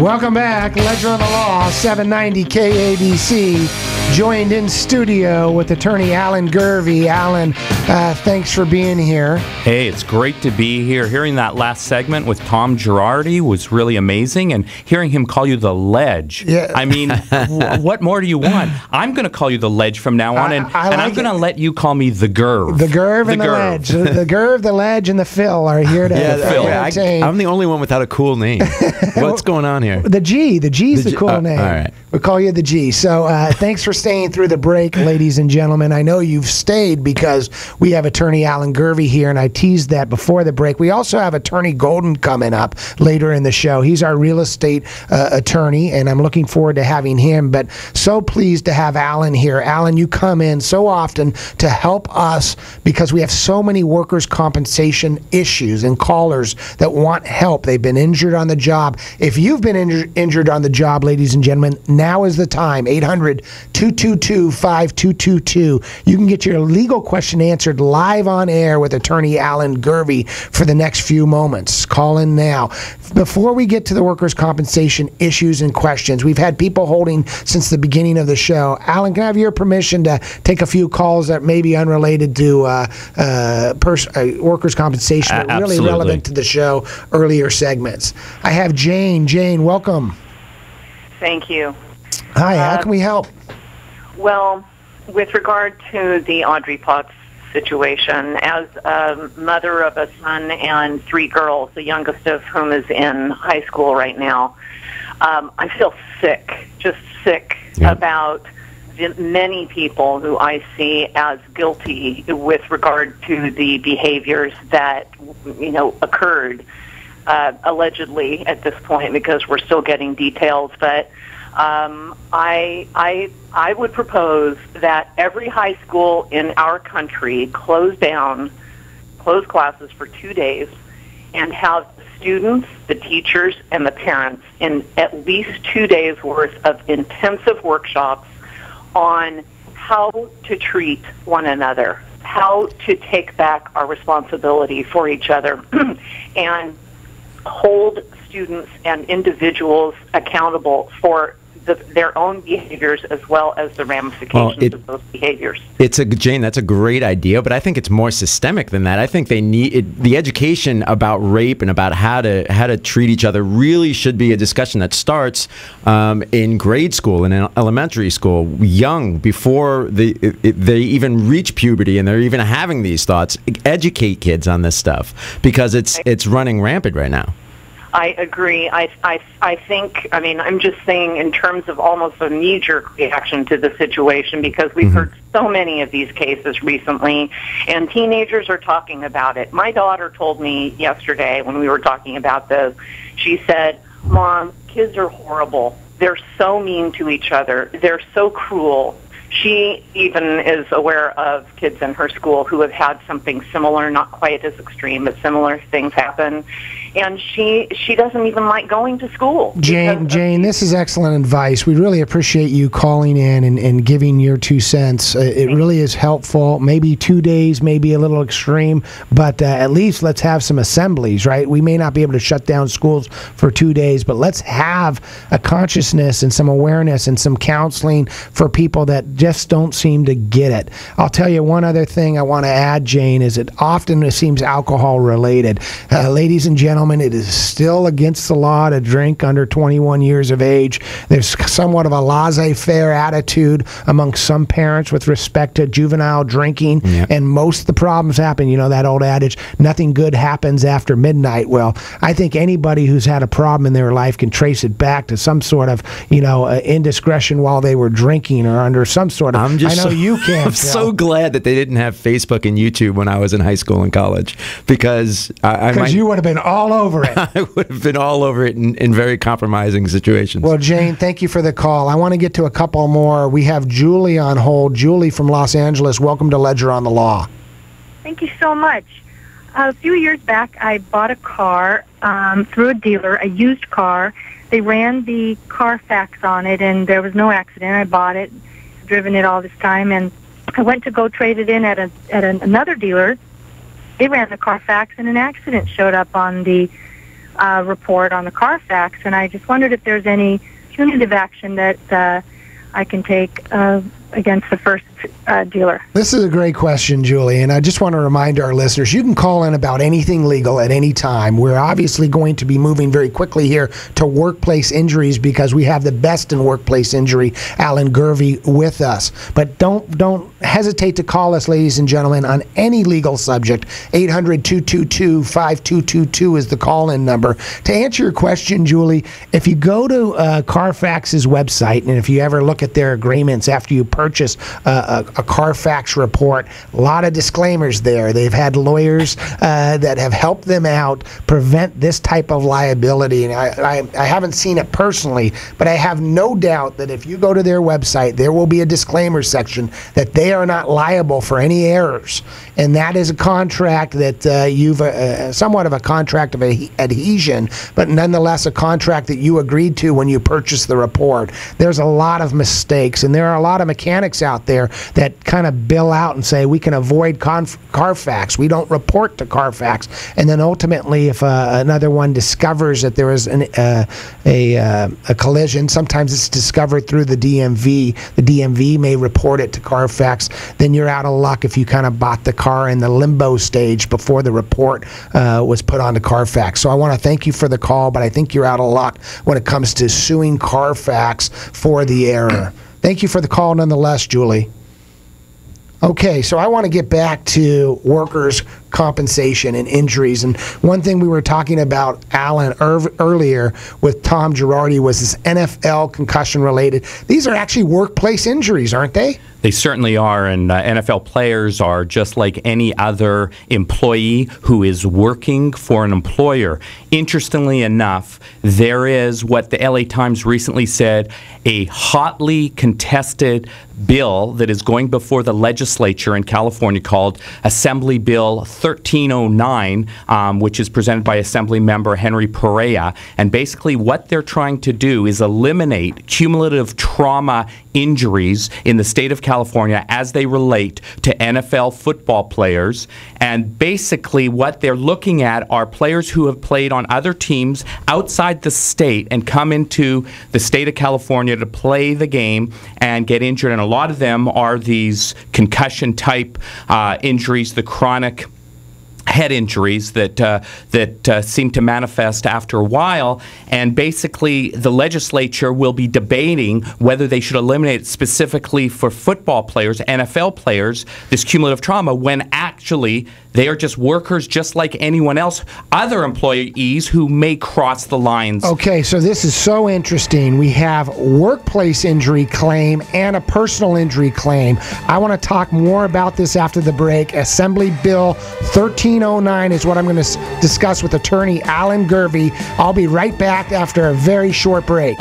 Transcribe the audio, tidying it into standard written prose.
Welcome back. Ledger on the Law, 790 KABC. Joined in studio with attorney Alangurvy. Alan, thanks for being here. Hey, it's great to be here. Hearing that last segment with Tom Girardi was really amazing, and hearing him call you the Ledge. Yeah. I mean, what more do you want? I'm going to call you the Ledge from now on, and I'm going to let you call me the Gurv. The Gurv and the Ledge. The Gurv, the Ledge, and the Phil are here to entertain. I'm the only one without a cool name. What's going on here? The G. The G's the cool name. All right. We'll call you the G. So thanks for staying through the break, ladies and gentlemen. I know you've stayed because we have attorney Alangurvy here, and I teased that before the break. We also have attorney Golden coming up later in the show. He's our real estate attorney, and I'm looking forward to having him. But so pleased to have Alan here. Alan, you come in so often to help us because we have so many workers' compensation issues and callers that want help. They've been injured on the job. If you've been injured on the job, ladies and gentlemen, now is the time. 800-222-5222. You can get your legal question answered live on air with attorney Alangurvy for the next few moments. Call in now. Before we get to the workers' compensation issues and questions, we've had people holding since the beginning of the show. Alan, can I have your permission to take a few calls that may be unrelated to workers' compensation, but really relevant to the show earlier segments? I have Jane. Jane, welcome. Thank you. Hi, how can we help? Well, with regard to the Audrey Potts situation, as a mother of a son and 3 girls, the youngest of whom is in high school right now, I feel sick, just sick about the many people who I see as guilty with regard to the behaviors that, occurred. Allegedly at this point, because we're still getting details, but I would propose that every high school in our country close classes for 2 days, and have the students, the teachers, and the parents in at least 2 days worth of intensive workshops on how to treat one another, how to take back our responsibility for each other, and hold students and individuals accountable for their own behaviors as well as the ramifications of those behaviors. Jane, that's a great idea, but I think it's more systemic than that. I think they need the education about rape and about how to treat each other really should be a discussion that starts in grade school and in elementary school, young, before they even reach puberty and they're even having these thoughts. Educate kids on this stuff because it's running rampant right now. I agree. I think, I'm just saying in terms of almost a knee-jerk reaction to the situation, because we've heard so many of these cases recently, and teenagers are talking about it. My daughter told me yesterday when we were talking about this, she said, "Mom, kids are horrible. They're so mean to each other. They're so cruel." She even is aware of kids in her school who have had something similar, not quite as extreme, but similar things happen. And she doesn't even like going to school. Jane, this is excellent advice. We really appreciate you calling in and giving your 2 cents. It really is helpful. Maybe 2 days, maybe a little extreme, but at least let's have some assemblies, right? We may not be able to shut down schools for 2 days, but let's have a consciousness and some awareness and some counseling for people that just don't seem to get it. I'll tell you one other thing I want to add, Jane, is it often seems alcohol related. Ladies and gentlemen, it is still against the law to drink under 21 years of age. There's somewhat of a laissez-faire attitude among some parents with respect to juvenile drinking, and most of the problems happen, that old adage, nothing good happens after midnight. Well, I think anybody who's had a problem in their life can trace it back to some sort of, indiscretion while they were drinking or under some sort of, you can. I'm so glad that they didn't have Facebook and YouTube when I was in high school and college, because you would have been all over it. I would have been all over it in very compromising situations. Well, Jane, thank you for the call. I want to get to a couple more. We have Julie on hold. Julie from Los Angeles, welcome to Ledger on the Law. Thank you so much. A few years back, I bought a car through a dealer, a used car. They ran the Carfax on it, and there was no accident. I bought it, driven it all this time, and I went to go trade it in at another dealer. They ran the Carfax, and an accident showed up on the report on the Carfax, and I just wondered if there's any punitive action that I can take against the first dealer. This is a great question, Julie, and I just want to remind our listeners, you can call in about anything legal at any time. We're obviously going to be moving very quickly here to workplace injuries because we have the best in workplace injury, Alan Gurvy, with us. But don't hesitate to call us, ladies and gentlemen, on any legal subject. 800-222-5222 is the call-in number. To answer your question, Julie, if you go to Carfax's website, and if you ever look at their agreements after you purchase a Carfax report, a lot of disclaimers there. They've had lawyers that have helped them out prevent this type of liability. And I haven't seen it personally, but I have no doubt that if you go to their website, there will be a disclaimer section that they are not liable for any errors. And that is a contract that you've somewhat of a contract of adhesion, but nonetheless a contract that you agreed to when you purchased the report. There's a lot of mistakes, and there are a lot of mechanics out there that kind of bill out and say we can avoid Carfax. We don't report to Carfax, and then ultimately, if another one discovers that there is a collision, sometimes it's discovered through the DMV. The DMV may report it to Carfax. Then you're out of luck if you kind of bought the car in the limbo stage before the report was put onto Carfax. So I want to thank you for the call, but I think you're out of luck when it comes to suing Carfax for the error. Thank you for the call nonetheless, Julie. Okay, so I want to get back to workers' compensation and injuries. And one thing we were talking about, Alan, earlier with Tom Girardi was this NFL concussion-related. These are actually workplace injuries, aren't they? They certainly are, and NFL players are just like any other employee who is working for an employer. Interestingly enough, there is what the LA Times recently said, a hotly contested bill that is going before the legislature in California called Assembly Bill 1309, which is presented by Assembly Member Henry Perea. And basically what they're trying to do is eliminate cumulative trauma injuries in the state of California as they relate to NFL football players. And basically what they're looking at are players who have played on other teams outside the state and come into the state of California to play the game and get injured. And a lot of them are these concussion-type injuries, the chronic head injuries that seem to manifest after a while. And basically the legislature will be debating whether they should eliminate specifically for football players, NFL players, this cumulative trauma, when actually they are just workers just like anyone else, other employees who may cross the lines. Okay, so this is so interesting. We have workplace injury claim and a personal injury claim. I want to talk more about this after the break. Assembly Bill 1309 is what I'm going to discuss with attorney Alan Gurvy. I'll be right back after a very short break.